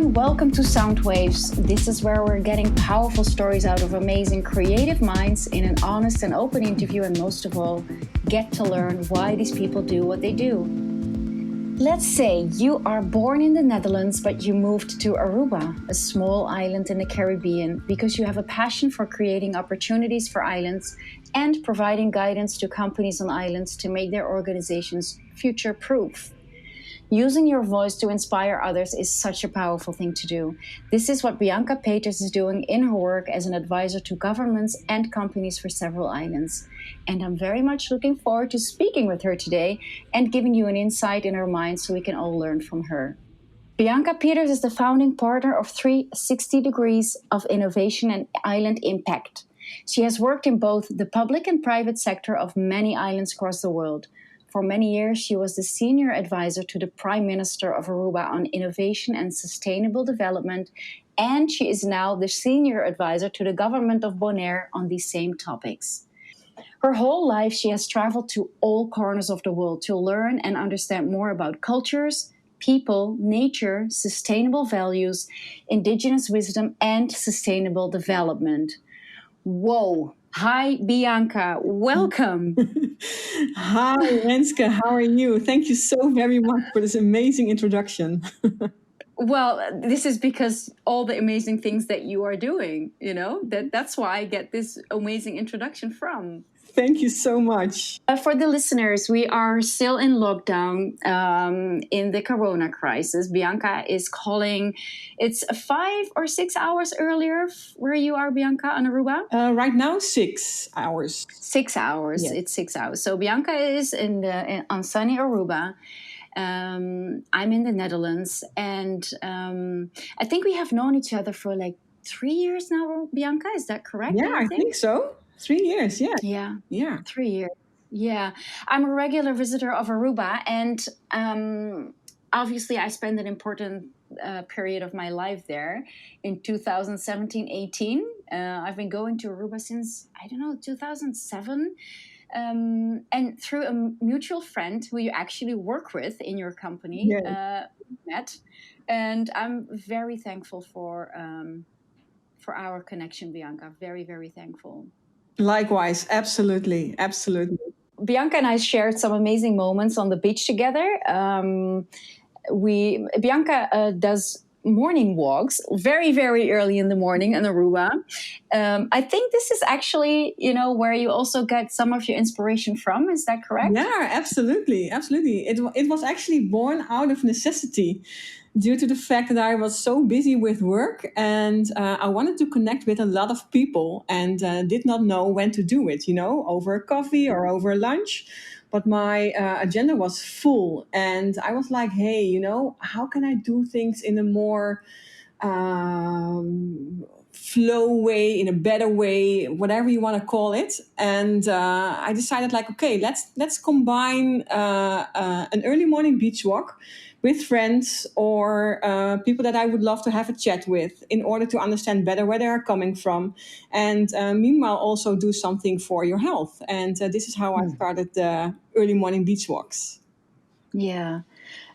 everyone, welcome to Soundwaves. This is where we're getting powerful stories out of amazing creative minds in an honest and open interview, and most of all, get to learn why these people do what they do. Let's say you are born in the Netherlands, but you moved to Aruba, a small island in the Caribbean, because you have a passion for creating opportunities for islands and providing guidance to companies on islands to make their organizations future-proof. Using your voice to inspire others is such a powerful thing to do. This is what Bianca Peters is doing in her work as an advisor to governments and companies for several islands. And I'm very much looking forward to speaking with her today and giving you an insight in her mind so we can all learn from her. Bianca Peters is the founding partner of 360 Degrees of Innovation and Island Impact. She has worked in both the public and private sector of many islands across the world. For many years, she was the senior advisor to the Prime Minister of Aruba on innovation and sustainable development, and she is now the senior advisor to the Government of Bonaire on these same topics. Her whole life, she has traveled to all corners of the world to learn and understand more about cultures, people, nature, sustainable values, indigenous wisdom, and sustainable development. Whoa! Hi, Bianca. Welcome. Hi, Renske. How are you? Thank you so very much for this amazing introduction. Well, this is because all the amazing things that you are doing, that's why I get this amazing introduction from. Thank you so much. For the listeners, we are still in lockdown in the corona crisis. Bianca is calling, it's 5 or 6 hours earlier where you are, Bianca, on Aruba? Right now, 6 hours. 6 hours, yes. It's 6 hours. So Bianca is on sunny Aruba. I'm in the Netherlands, and I think we have known each other for like 3 years now, Bianca. Is that correct? Yeah, I think so. 3 years, yeah. Yeah. 3 years. Yeah. I'm a regular visitor of Aruba, and obviously I spent an important period of my life there in 2017-18. I've been going to Aruba since, 2007. And through a mutual friend who you actually work with in your company, met. And I'm very thankful for our connection, Bianca. Very, very thankful. Likewise, absolutely. Bianca and I shared some amazing moments on the beach together. Bianca does morning walks very, very early in the morning in Aruba. I think this is actually, where you also get some of your inspiration from. Is that correct? Yeah, absolutely. It was actually born out of necessity, due to the fact that I was so busy with work, and I wanted to connect with a lot of people and did not know when to do it, over coffee or over lunch. But my agenda was full, and I was like, hey, how can I do things in a more flow way, in a better way, whatever you want to call it. And I decided, like, okay, let's combine an early morning beach walk with friends or people that I would love to have a chat with in order to understand better where they are coming from. And meanwhile, also do something for your health. And this is how I started the early morning beach walks.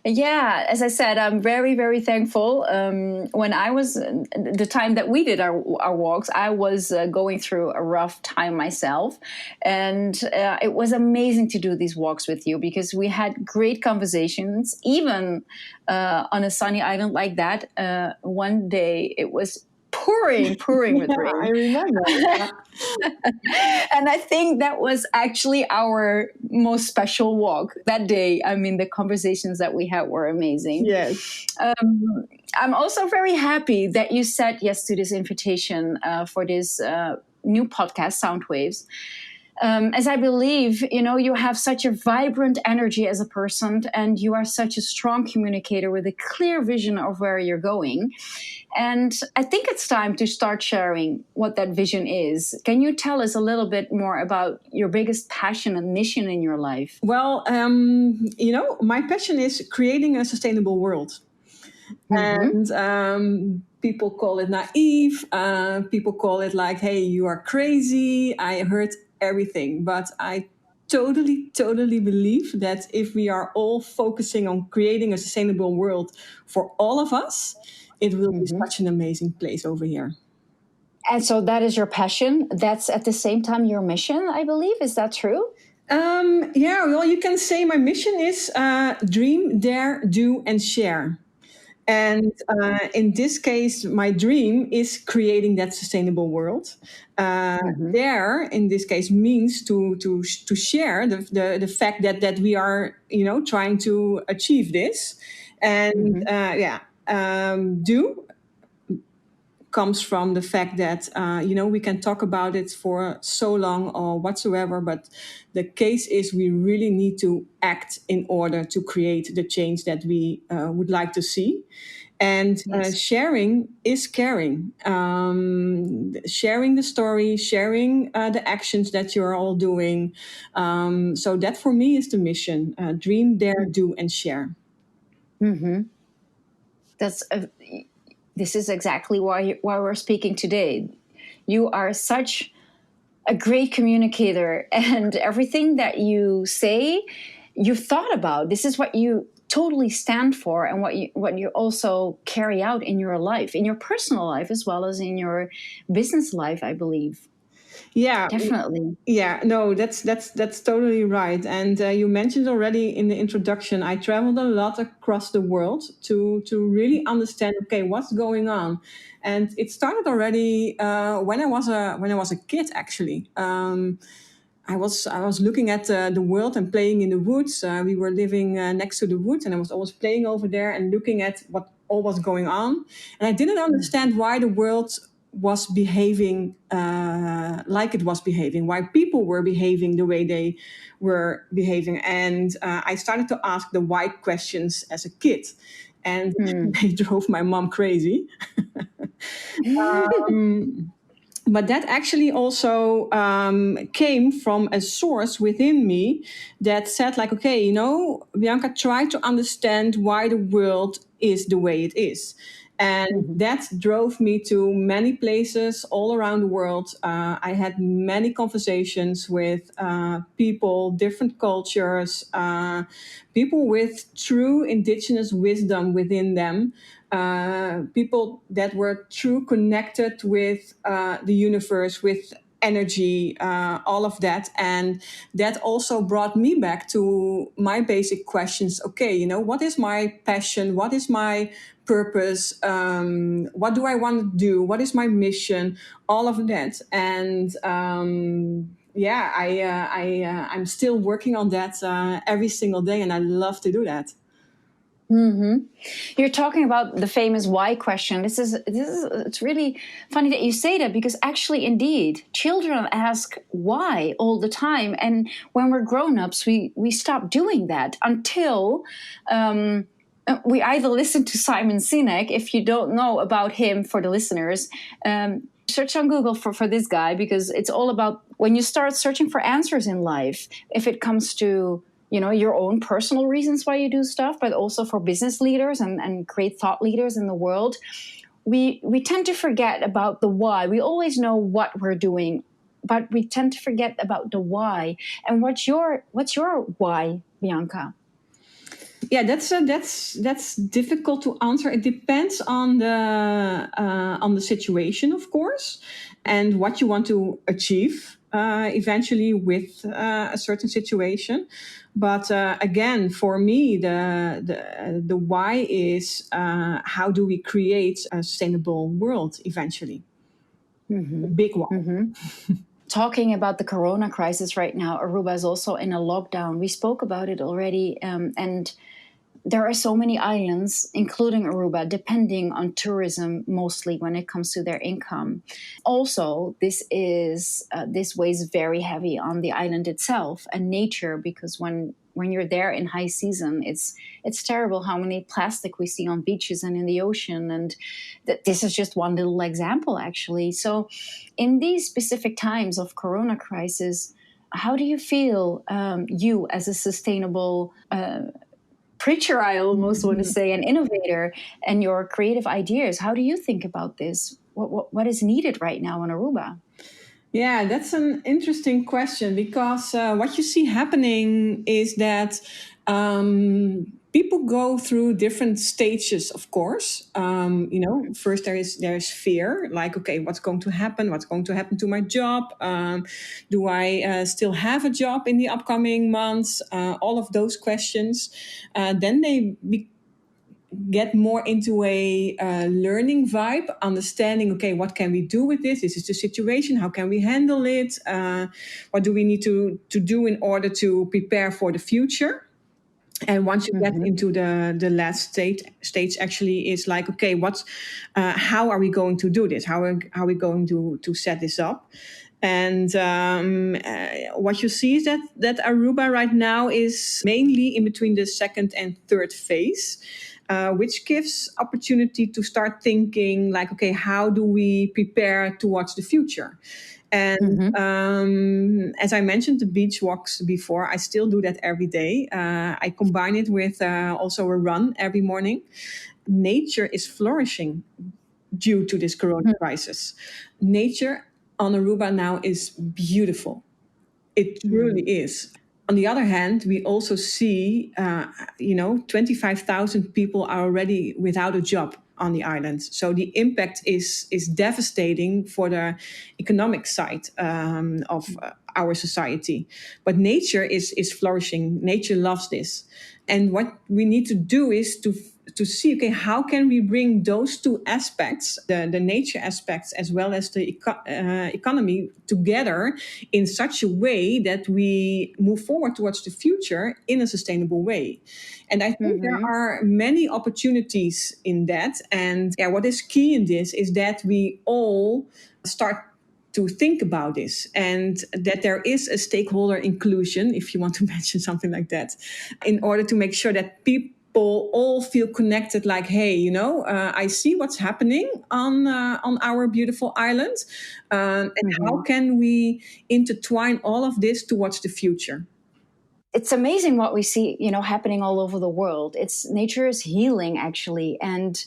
Yeah, as I said, I'm very, very thankful. When I was, the time that we did our walks, I was going through a rough time myself. And it was amazing to do these walks with you because we had great conversations, even on a sunny island like that. One day it was pouring with rain. I remember. And I think that was actually our most special walk that day. I mean, the conversations that we had were amazing. Yes. I'm also very happy that you said yes to this invitation for this new podcast, Soundwaves. As I believe, you have such a vibrant energy as a person, and you are such a strong communicator with a clear vision of where you're going. And I think it's time to start sharing what that vision is. Can you tell us a little bit more about your biggest passion and mission in your life? Well, my passion is creating a sustainable world. Mm-hmm. And people call it naive. People call it like, hey, you are crazy. I heard everything. But I totally believe that if we are all focusing on creating a sustainable world for all of us, it will be such an amazing place over here. And so that is your passion. That's at the same time your mission, I believe. Is that true? Yeah, well, you can say my mission is dream, dare, do, and share. And in this case, my dream is creating that sustainable world. There, in this case, means to share the fact that we are trying to achieve this, and do comes from the fact that we can talk about it for so long or whatsoever, but the case is we really need to act in order to create the change that we would like to see. And sharing is caring. Sharing the story, sharing the actions that you're all doing. So that for me is the mission: dream, dare, do, and share. This is exactly why we're speaking today. You are such a great communicator, and everything that you say, you've thought about. This is what you totally stand for, and what you also carry out in your life, in your personal life as well as in your business life, I believe. Yeah, definitely. Yeah, no, that's totally right. And you mentioned already in the introduction, I traveled a lot across the world to really understand, okay, what's going on. And it started already when I was a kid, actually. I was looking at the world and playing in the woods. We were living next to the woods, and I was always playing over there and looking at what all was going on. And I didn't understand why the world was behaving like it was behaving, why people were behaving the way they were behaving. And I started to ask the why questions as a kid. And they drove my mom crazy. But that actually also came from a source within me that said, like, okay, Bianca, try to understand why the world is the way it is. And that drove me to many places all around the world. I had many conversations with people, different cultures, people with true indigenous wisdom within them. People that were true connected with the universe, with energy, all of that. And that also brought me back to my basic questions. Okay, what is my passion? What is my purpose? What do I want to do? What is my mission? All of that. And I'm still working on that every single day, and I love to do that. You're talking about the famous why question. It's really funny that you say that, because actually, indeed, children ask why all the time, and when we're grown-ups, we stop doing that until we either listen to Simon Sinek. If you don't know about him, for the listeners, search on Google for this guy, because it's all about when you start searching for answers in life, if it comes to your own personal reasons why you do stuff, but also for business leaders and great thought leaders in the world, we tend to forget about the why. We always know what we're doing, but we tend to forget about the why. And what's your why, Bianca? Yeah, that's difficult to answer. It depends on the situation, of course, and what you want to achieve eventually with a certain situation. But again, for me, the why is how do we create a sustainable world eventually? Big one. Talking about the corona crisis right now, Aruba is also in a lockdown. We spoke about it already, and there are so many islands, including Aruba, depending on tourism mostly when it comes to their income. Also, this weighs very heavy on the island itself and nature, because when you're there in high season, it's terrible how many plastic we see on beaches and in the ocean. And this is just one little example, actually. So in these specific times of corona crisis, how do you feel, you as a sustainable preacher, I almost want to say, an innovator, and your creative ideas? How do you think about this? What is needed right now in Aruba? Yeah, that's an interesting question, because what you see happening is that people go through different stages, of course. First there's fear, like, okay, what's going to happen? What's going to happen to my job? Do I still have a job in the upcoming months? All of those questions. Then they get more into a learning vibe, understanding, okay, what can we do with this? This is the situation. How can we handle it? What do we need to do in order to prepare for the future? And once you get into the last stage actually is like, okay, how are we going to do this? How are we going to set this up? And what you see is that Aruba right now is mainly in between the second and third phase, which gives opportunity to start thinking like, okay, how do we prepare towards the future? And as I mentioned, the beach walks before, I still do that every day. I combine it with also a run every morning. Nature is flourishing due to this corona crisis. Nature on Aruba now is beautiful. It truly is. On the other hand, we also see, 25,000 people are already without a job on the island. So the impact is devastating for the economic side of our society. But nature is flourishing. Nature loves this. And what we need to do is to see, okay, how can we bring those two aspects, the nature aspects as well as the economy together in such a way that we move forward towards the future in a sustainable way. And I think there are many opportunities in that. And what is key in this is that we all start to think about this and that there is a stakeholder inclusion, if you want to mention something like that, in order to make sure that people all feel connected, like, hey, I see what's happening on our beautiful island, and how can we intertwine all of this towards the future? It's amazing what we see, happening all over the world. Nature is healing, actually, and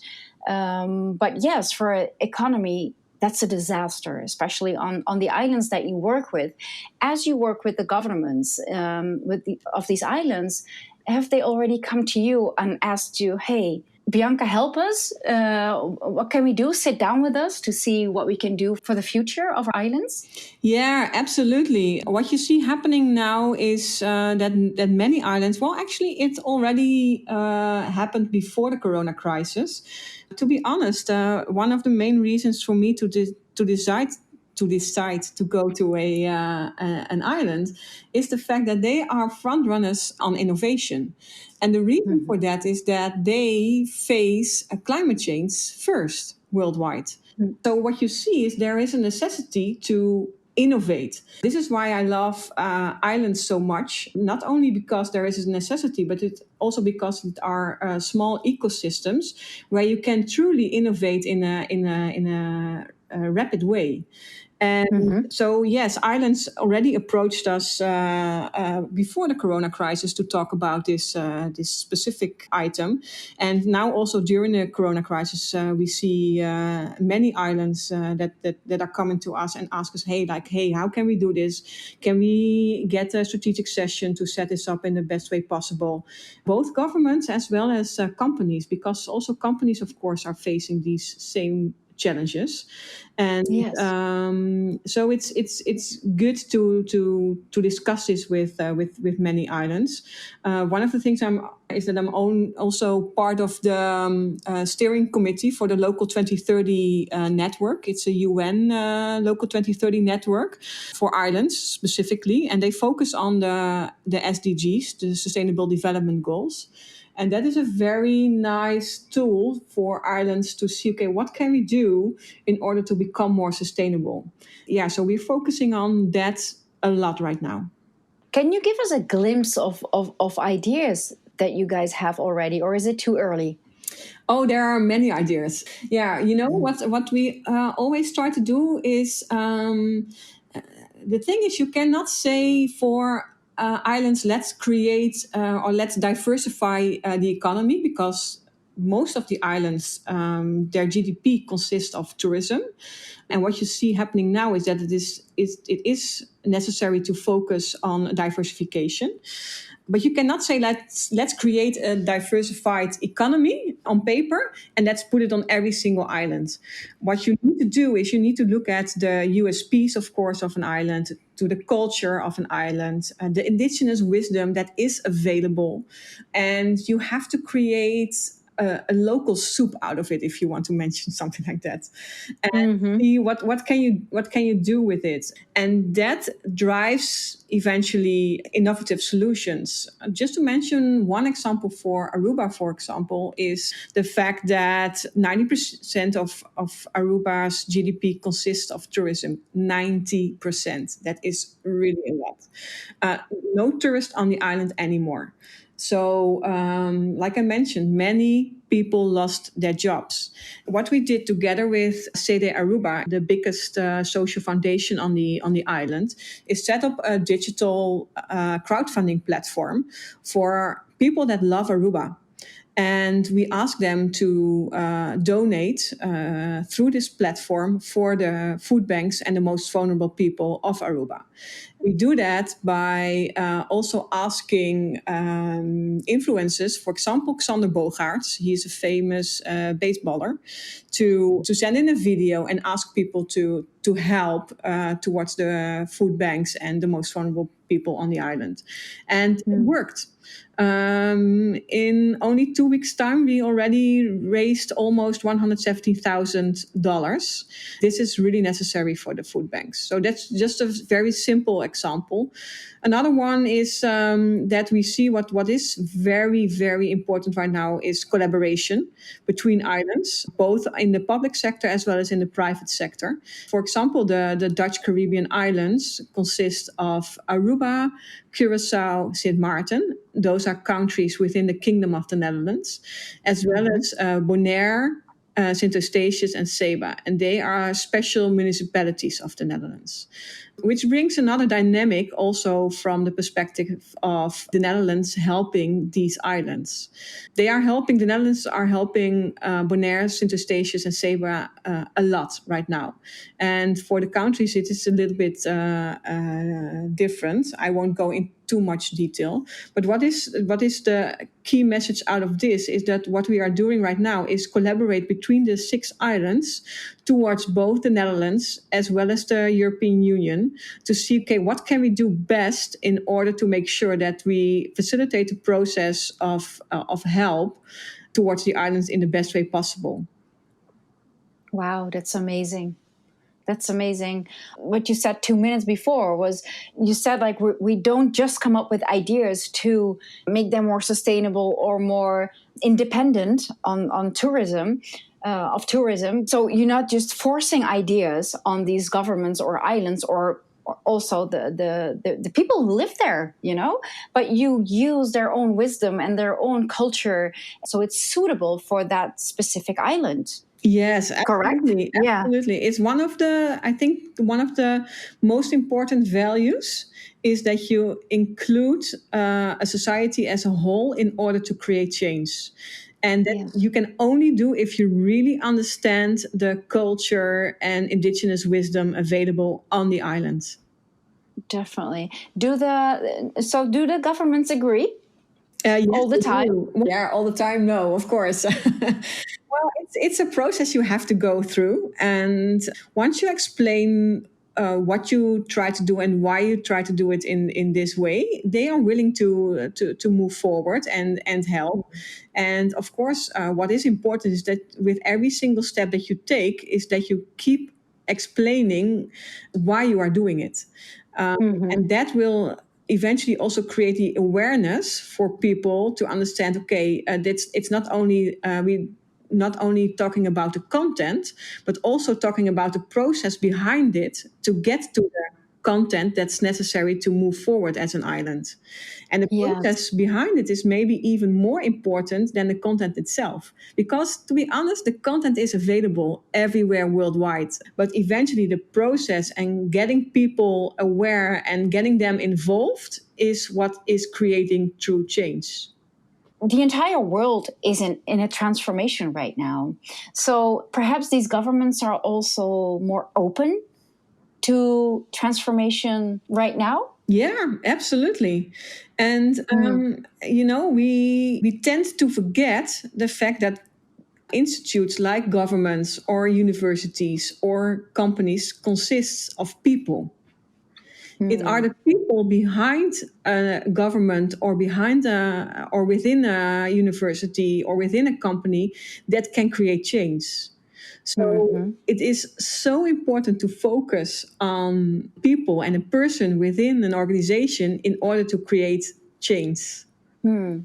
but yes, for an economy, that's a disaster, especially on the islands that you work with. As you work with the governments of these islands, have they already come to you and asked you, hey, Bianca, help us? What can we do? Sit down with us to see what we can do for the future of our islands? Yeah, absolutely. What you see happening now is that many islands, well, actually, it already happened before the corona crisis. To be honest, one of the main reasons for me to decide to go to an island is the fact that they are front runners on innovation. And the reason for that is that they face climate change first worldwide. So what you see is there is a necessity to innovate. This is why I love islands so much, not only because there is a necessity, but it also because it are small ecosystems where you can truly innovate in a rapid way. And so, yes, islands already approached us before the corona crisis to talk about this specific item. And now also during the corona crisis, we see many islands that are coming to us and ask us, hey, how can we do this? Can we get a strategic session to set this up in the best way possible? Both governments as well as companies, because also companies, of course, are facing these same challenges, and Yes. So it's good to discuss this with many islands. One of the things is that I'm also part of the steering committee for the Local 2030 network. It's a UN Local 2030 network for islands specifically, and they focus on the SDGs, the Sustainable Development Goals. And that is a very nice tool for islands to see, okay, what can we do in order to become more sustainable? Yeah, so we're focusing on that a lot right now. Can you give us a glimpse of ideas that you guys have already, or is it too early? Oh, there are many ideas. Yeah, what we always try to do is, the thing is, you cannot say for islands, let's create or let's diversify the economy, because most of the islands, their GDP consists of tourism. And what you see happening now is that it is necessary to focus on diversification. But you cannot say let's create a diversified economy on paper and let's put it on every single island. What you need to do is you need to look at the USPs, of course, of an island, to the culture of an island, the indigenous wisdom that is available, and you have to create a local soup out of it, if you want to mention something like that, and see what can you do with it, and that drives eventually innovative solutions. Just to mention one example for Aruba, for example, is the fact that 90% of Aruba's GDP consists of tourism. 90%. That is really a lot. No tourists on the island anymore. So, like I mentioned, many people lost their jobs. What we did together with Sede Aruba, the biggest social foundation on the island, is set up a digital crowdfunding platform for people that love Aruba. And we ask them to donate through this platform for the food banks and the most vulnerable people of Aruba. We do that by also asking influencers, for example, Xander Bogaerts, he's a famous baseballer, to send in a video and ask people to help towards the food banks and the most vulnerable people on the island. And it worked. In only 2 weeks' time, we already raised almost $170,000. This is really necessary for the food banks. So that's just a very simple example. Another one is that we see what is very, very important right now is collaboration between islands, both in the public sector as well as in the private sector. For example, the Dutch Caribbean islands consist of Aruba, Curaçao, Sint Maarten. Those are countries within the Kingdom of the Netherlands, as well as Bonaire, Sint Eustatius, and Saba. And they are special municipalities of the Netherlands, which brings another dynamic also from the perspective of the Netherlands helping these islands. The Netherlands are helping Bonaire, Sint Eustatius, and Saba a lot right now. And for the countries, it is a little bit different. I won't go into too much detail. But what is the key message out of this is that what we are doing right now is collaborate between the 6 islands towards both the Netherlands as well as the European Union to see, okay, what can we do best in order to make sure that we facilitate the process of help towards the islands in the best way possible. Wow, that's amazing. That's amazing. What you said 2 minutes before was, you said like we don't just come up with ideas to make them more sustainable or more independent on tourism, of tourism. So you're not just forcing ideas on these governments or islands or also the people who live there, but you use their own wisdom and their own culture. So it's suitable for that specific island. Yes, absolutely. Correct? Absolutely. Yeah. It's one of the most important values is that you include a society as a whole in order to create change. And that you can only do if you really understand the culture and indigenous wisdom available on the island. Definitely. Do the governments agree? Yes, all the time? Yeah, all the time. No, of course. Well, it's a process you have to go through. And once you explain what you try to do and why you try to do it in this way, they are willing to move forward and help. And of course, what is important is that with every single step that you take is that you keep explaining why you are doing it. And that will eventually also create the awareness for people to understand, okay, it's not only not only talking about the content, but also talking about the process behind it to get to the content that's necessary to move forward as an island. And the process behind it is maybe even more important than the content itself. Because to be honest, the content is available everywhere worldwide. But eventually the process and getting people aware and getting them involved is what is creating true change. The entire world is in a transformation right now. So perhaps these governments are also more open to transformation right now? Yeah, absolutely. And, Mm, we tend to forget the fact that institutes like governments or universities or companies consists of people. It are mm, the people behind a government or behind or within a university or within a company that can create change. So mhm, it is so important to focus on people and a person within an organization in order to create change. mm,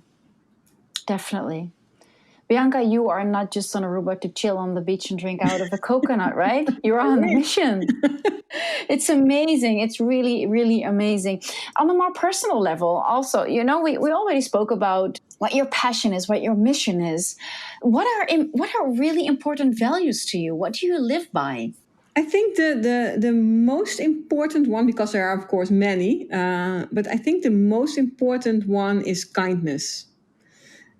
definitely. Bianca, you are not just on Aruba to chill on the beach and drink out of a coconut, right? You're I on a wish. mission. It's amazing. It's really, really amazing. On a more personal level, also, we already spoke about what your passion is, what your mission is. What are really important values to you? What do you live by? I think the most important one, because there are of course many, but I think the most important one is kindness.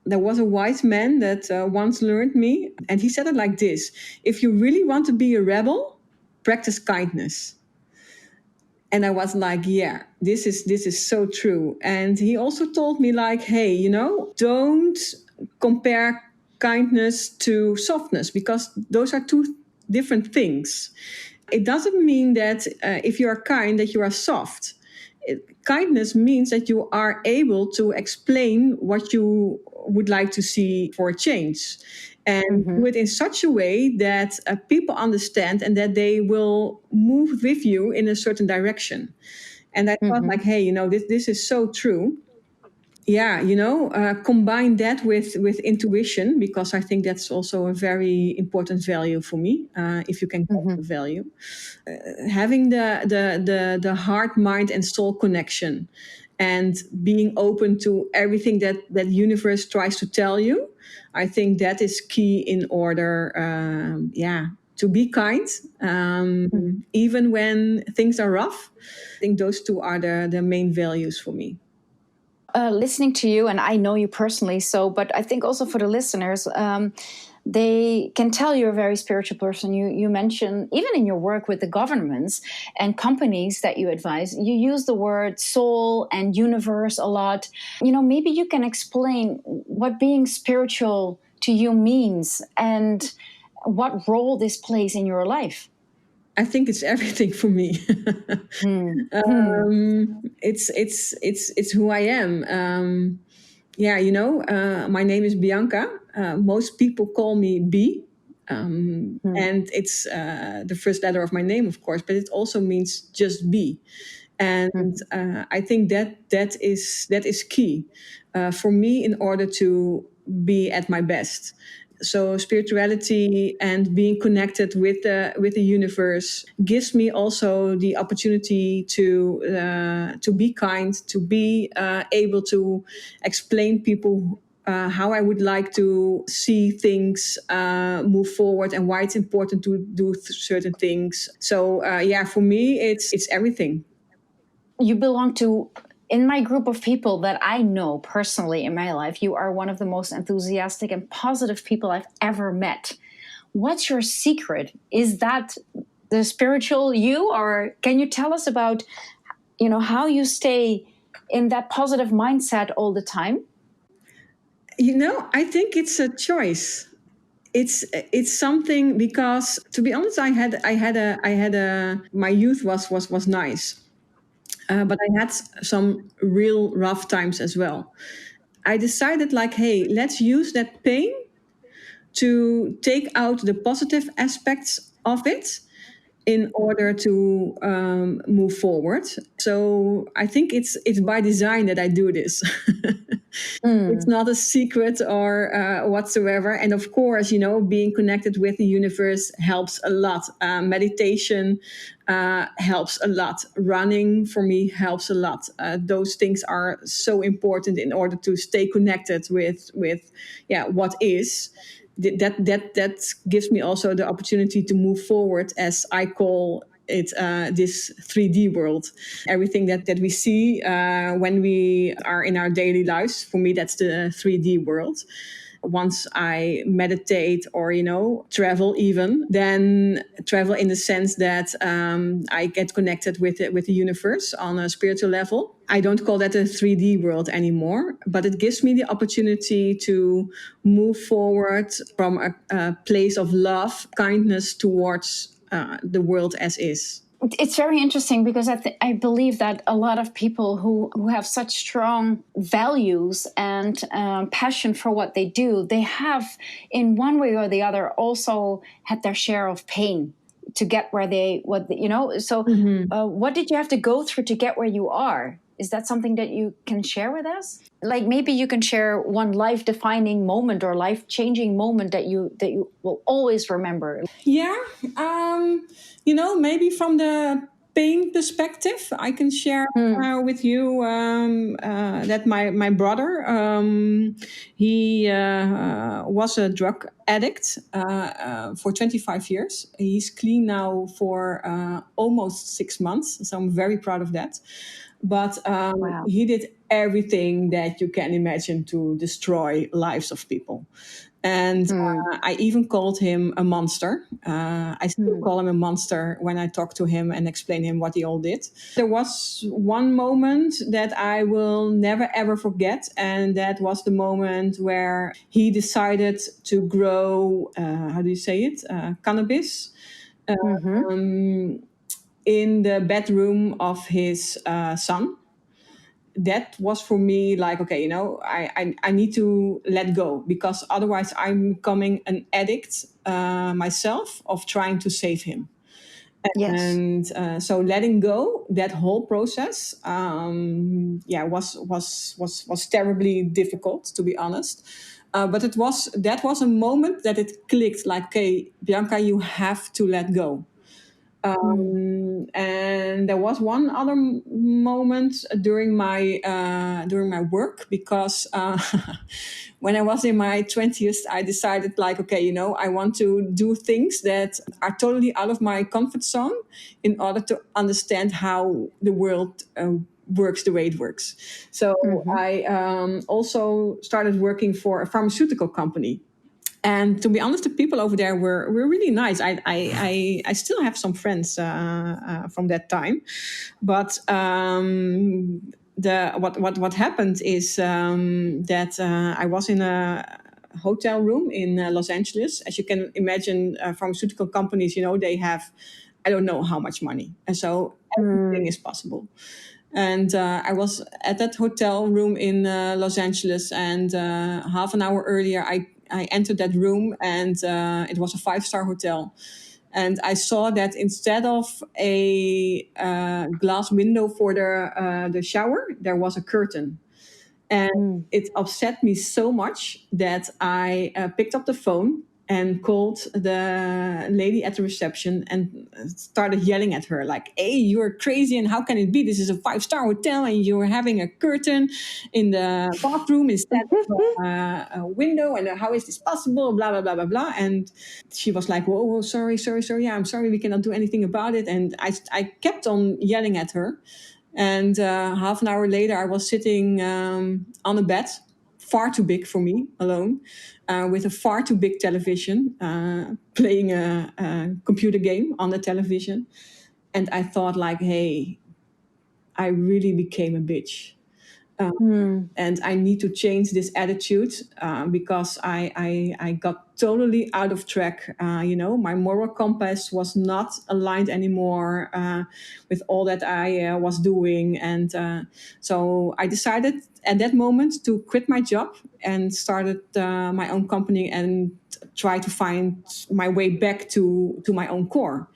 There was a wise man that once learned me, and he said it like this: if you really want to be a rebel, practice kindness. And I was like, yeah, this is so true. And he also told me like, hey, don't compare kindness to softness, because those are two different things. It doesn't mean that if you are kind that you are soft. Kindness means that you are able to explain what you would like to see for a change, and do Hmm. it in such a way that people understand and that they will move with you in a certain direction. And I thought like, Hmm. hey, this is so true. Yeah, combine that with intuition, because I think that's also a very important value for me, if you can call it a Hmm. value. Having the heart, mind, and soul connection, and being open to everything that universe tries to tell you. I think that is key in order, to be kind, even when things are rough. I think those two are the main values for me. Listening to you, and I know you personally, but I think also for the listeners, they can tell you're a very spiritual person. You mention, even in your work with the governments and companies that you advise, you use the word soul and universe a lot. Maybe you can explain what being spiritual to you means and what role this plays in your life. I think it's everything for me. Hmm. Hmm. It's who I am. Yeah, my name is Bianca. Most people call me B, Hmm. and it's the first letter of my name, of course, but it also means just be. And Hmm. I think that is key for me in order to be at my best. So spirituality and being connected with the universe gives me also the opportunity to be kind, to be able to explain people how I would like to see things move forward, and why it's important to do certain things. So yeah, for me, it's everything. You belong to, in my group of people that I know personally in my life, you are one of the most enthusiastic and positive people I've ever met. What's your secret? Is that the spiritual you, or can you tell us about, how you stay in that positive mindset all the time? I think it's a choice. It's something, because to be honest, I had a my youth was nice, but I had some real rough times as well. I decided like, hey, let's use that pain to take out the positive aspects of it in order to move forward. So I think it's by design that I do this. It's Mm. not a secret or whatsoever. And of course, being connected with the universe helps a lot. Meditation helps a lot. Running for me helps a lot. Those things are so important in order to stay connected with what is. That gives me also the opportunity to move forward, as I call it, this 3D world. Everything that we see when we are in our daily lives, for me, that's the 3D world. Once I meditate or, travel even, then travel in the sense that I get connected with the universe on a spiritual level. I don't call that a 3D world anymore, but it gives me the opportunity to move forward from a place of love, kindness towards the world as is. It's very interesting because I believe that a lot of people who have such strong values and passion for what they do, they have in one way or the other also had their share of pain to get where so what did you have to go through to get where you are? Is that something that you can share with us? Like maybe you can share one life-defining moment or life-changing moment that you will always remember. Yeah, maybe from the pain perspective, I can share with you that my brother, he was a drug addict for 25 years. He's clean now for almost 6 months, so I'm very proud of that. But Wow. he did everything that you can imagine to destroy lives of people. And I even called him a monster. I still call him a monster when I talk to him and explain him what he all did. There was one moment that I will never ever forget, and that was the moment where he decided to grow, how do you say it, cannabis. In the bedroom of his son. That was for me like, okay, I need to let go, because otherwise I'm becoming an addict myself of trying to save him. Yes. And so letting go, that whole process, was terribly difficult, to be honest. But that was a moment that it clicked, like, okay, Bianca, you have to let go. And there was one other moment during my work, because when I was in my 20s, I decided, like, okay, I want to do things that are totally out of my comfort zone in order to understand how the world works the way it works. So I also started working for a pharmaceutical company. And to be honest, the people over there were really nice. I still have some friends from that time, but what happened is that I was in a hotel room in Los Angeles. As you can imagine, pharmaceutical companies, they have, I don't know how much money, and so everything is possible. And I was at that hotel room in Los Angeles, and half an hour earlier, I entered that room, and it was a 5-star hotel. And I saw that instead of a glass window for the shower, there was a curtain. And it upset me so much that I picked up the phone and called the lady at the reception and started yelling at her, like, hey, you're crazy, and how can it be? This is a 5-star hotel and you're having a curtain in the bathroom instead of a window, and how is this possible? Blah, blah, blah, blah, blah. And she was like, whoa, sorry. Yeah, I'm sorry, we cannot do anything about it. And I kept on yelling at her. And half an hour later, I was sitting on a bed, far too big for me, alone, with a far too big television, playing a computer game on the television. And I thought, like, hey, I really became a bitch. And I need to change this attitude because I got totally out of track. My moral compass was not aligned anymore with all that I was doing. And so I decided at that moment to quit my job and started my own company and try to find my way back to my own core.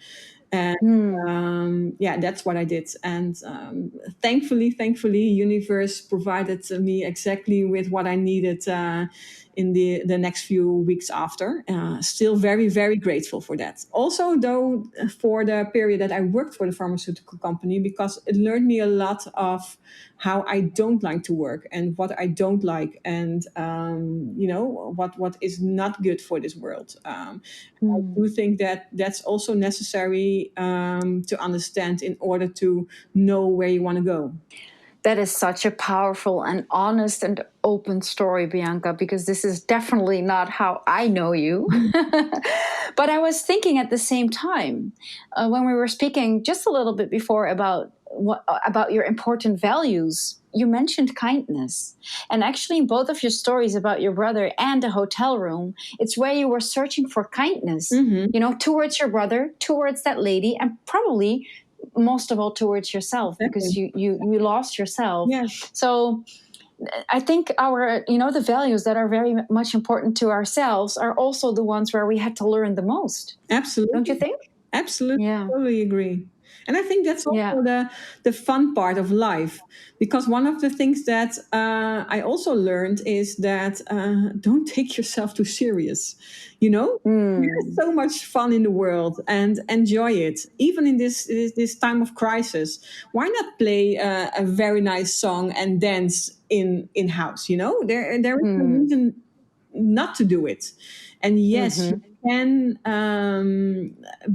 And that's what I did. And thankfully, universe provided me exactly with what I needed in the next few weeks after. Still very, very grateful for that. Also, though, for the period that I worked for the pharmaceutical company, because it learned me a lot of how I don't like to work and what I don't like, and what is not good for this world. I do think that that's also necessary to understand in order to know where you want to go. That is such a powerful and honest and open story, Bianca, because this is definitely not how I know you. But I was thinking at the same time, when we were speaking just a little bit before about your important values, you mentioned kindness. And actually, in both of your stories about your brother and the hotel room, it's where you were searching for kindness, towards your brother, towards that lady, and probably most of all towards yourself, because you lost yourself. Yes. So I think the values that are very much important to ourselves are also the ones where we had to learn the most. Absolutely. Don't you think? Absolutely. Yeah. Totally agree. And I think that's also the fun part of life, because one of the things that I also learned is that don't take yourself too serious. There's so much fun in the world, and enjoy it, even in this time of crisis. Why not play a very nice song and dance in house? There is no reason not to do it. And yes, you can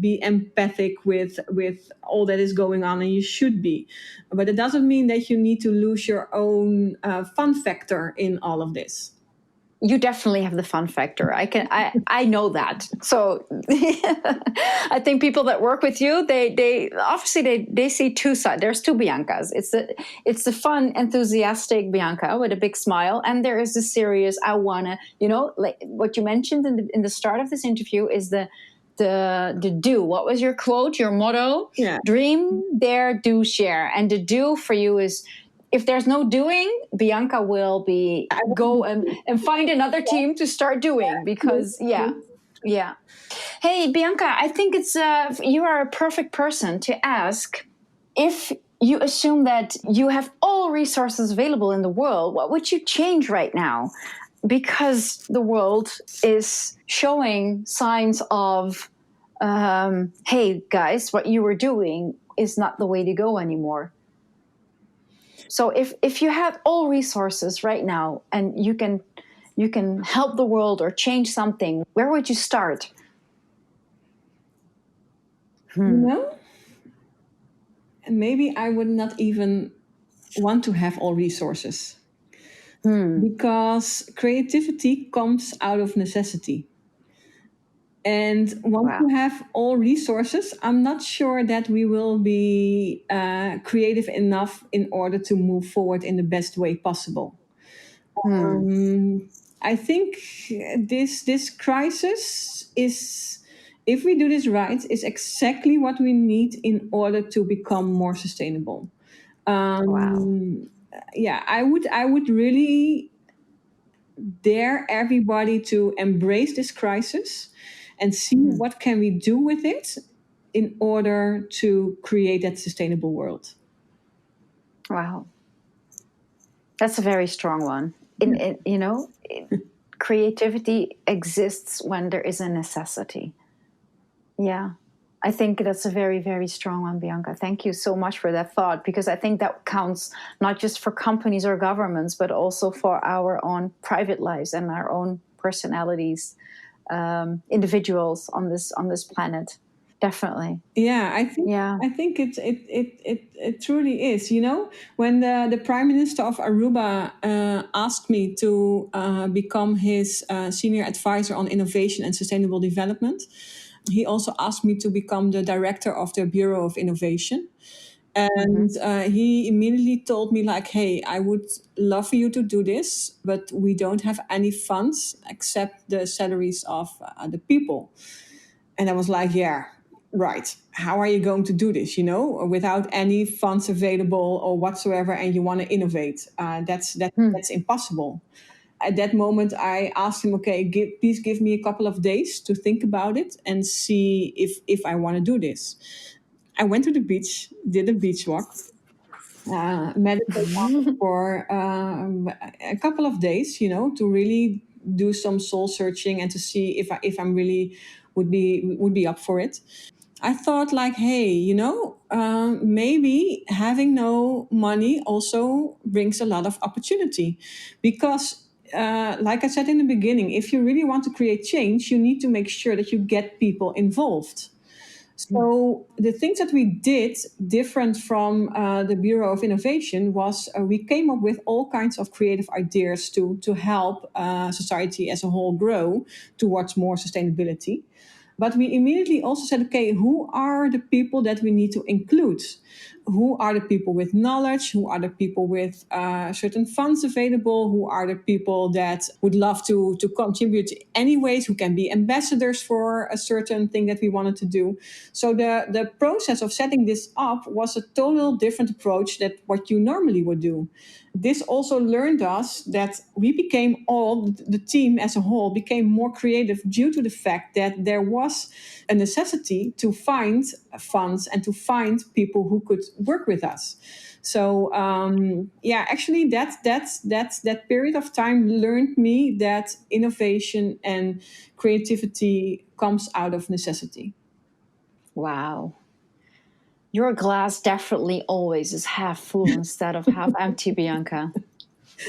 be empathic with all that is going on, and you should be, but it doesn't mean that you need to lose your own fun factor in all of this. You definitely have the fun factor. I know that. So I think people that work with you, they obviously they see two sides. There's two Biancas. It's the fun, enthusiastic Bianca with a big smile, and there is the serious. I wanna, like what you mentioned in the start of this interview is the do. What was your quote? Your motto? Yeah. Dream, dare, do, share. And the do for you is, if there's no doing, Bianca will go and find another team to start doing, because yeah. Hey, Bianca, I think you are a perfect person to ask, if you assume that you have all resources available in the world, what would you change right now? Because the world is showing signs of, hey guys, what you were doing is not the way to go anymore. So if you have all resources right now and you can help the world or change something, where would you start? Maybe I would not even want to have all resources, because creativity comes out of necessity. And once you have all resources, I'm not sure that we will be creative enough in order to move forward in the best way possible. I think this crisis is, if we do this right, is exactly what we need in order to become more sustainable. Yeah, I would really dare everybody to embrace this crisis and see what can we do with it in order to create that sustainable world. Wow. That's a very strong one. Creativity exists when there is a necessity. Yeah. I think that's a very, very strong one, Bianca. Thank you so much for that thought, because I think that counts not just for companies or governments, but also for our own private lives and our own personalities, individuals on this planet. Definitely. Yeah, I think it truly is. When the Prime Minister of Aruba asked me to become his senior advisor on innovation and sustainable development, he also asked me to become the director of the Bureau of Innovation. And he immediately told me, like, hey, I would love for you to do this, but we don't have any funds except the salaries of the people. And I was like, yeah, right. How are you going to do this, without any funds available or whatsoever, and you want to innovate? That's impossible. At that moment, I asked him, okay, please give me a couple of days to think about it and see if I want to do this. I went to the beach, did a beach walk, meditated for a couple of days, to really do some soul searching and to see if I'm really would be up for it. I thought, like, hey, maybe having no money also brings a lot of opportunity, because like I said in the beginning, if you really want to create change, you need to make sure that you get people involved. So the things that we did different from the Bureau of Innovation was we came up with all kinds of creative ideas to help society as a whole grow towards more sustainability. But we immediately also said, okay, who are the people that we need to include? Who are the people with knowledge? Who are the people with certain funds available? Who are the people that would love to contribute anyways, who can be ambassadors for a certain thing that we wanted to do? So the process of setting this up was a total different approach than what you normally would do. This also learned us that we became the team as a whole became more creative due to the fact that there was a necessity to find funds and to find people who could work with us. So actually that period of time learned me that innovation and creativity comes out of necessity. Wow. Your glass definitely always is half full instead of half empty, Bianca.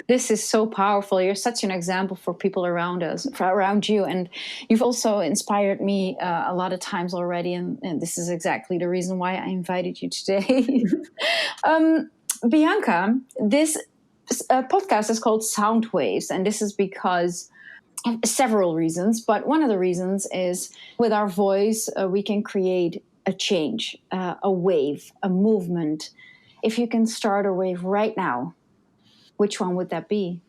This is so powerful. You're such an example for people around us, around you. And you've also inspired me a lot of times already. And this is exactly the reason why I invited you today. Bianca, this podcast is called Sound Waves. And this is because several reasons. But one of the reasons is with our voice, we can create a change, a wave, a movement. If you can start a wave right now, which one would that be?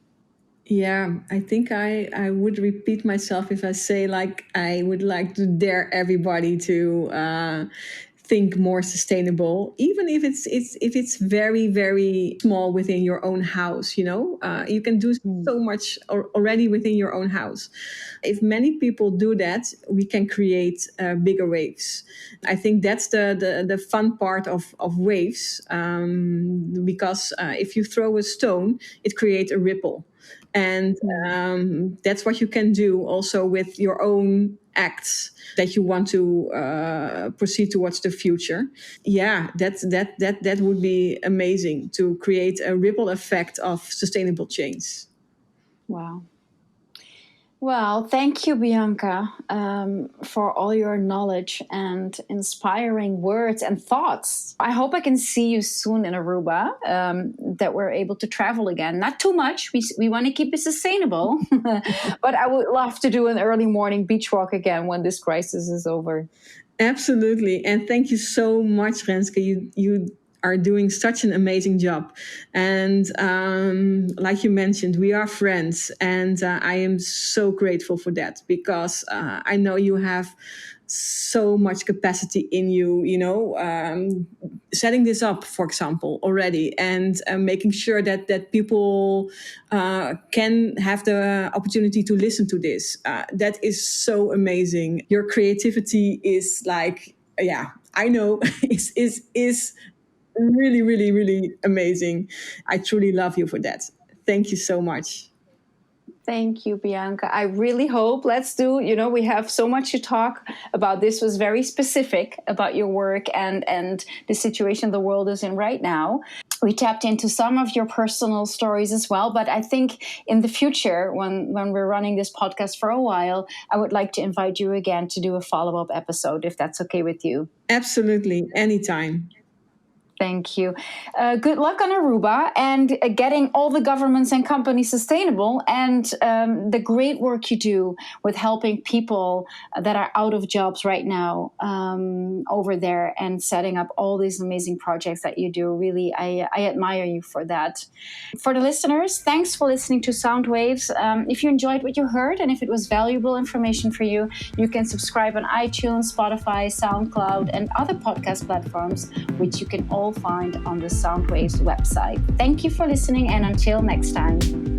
Yeah, I think I would repeat myself if I say I would like to dare everybody to think more sustainable, even if it's very, very small within your own house. You can do so much already within your own house. If many people do that, we can create bigger waves. I think that's the fun part of waves, because if you throw a stone, it creates a ripple. And that's what you can do also with your own acts that you want to proceed towards the future. Yeah, that would be amazing to create a ripple effect of sustainable change. Wow. Well, thank you, Bianca, for all your knowledge and inspiring words and thoughts. I hope I can see you soon in Aruba, that we're able to travel again. Not too much. We want to keep it sustainable. But I would love to do an early morning beach walk again when this crisis is over. Absolutely. And thank you so much, Renske. You are doing such an amazing job. And like you mentioned, we are friends. And I am so grateful for that because I know you have so much capacity in you, setting this up, for example, already, and making sure that people can have the opportunity to listen to this. That is so amazing. Your creativity is I know is really, really, really amazing. I truly love you for that. Thank you so much. Thank you, Bianca. I really hope we have so much to talk about. This was very specific about your work and the situation the world is in right now. We tapped into some of your personal stories as well. But I think in the future, when we're running this podcast for a while, I would like to invite you again to do a follow-up episode, if that's okay with you. Absolutely. Anytime. Thank you. Good luck on Aruba and getting all the governments and companies sustainable, and the great work you do with helping people that are out of jobs right now over there and setting up all these amazing projects that you do. Really, I admire you for that. For the listeners, thanks for listening to Sound Waves. If you enjoyed what you heard and if it was valuable information for you, you can subscribe on iTunes, Spotify, SoundCloud, and other podcast platforms, which you can all find on the Soundwaves website. Thank you for listening, and until next time.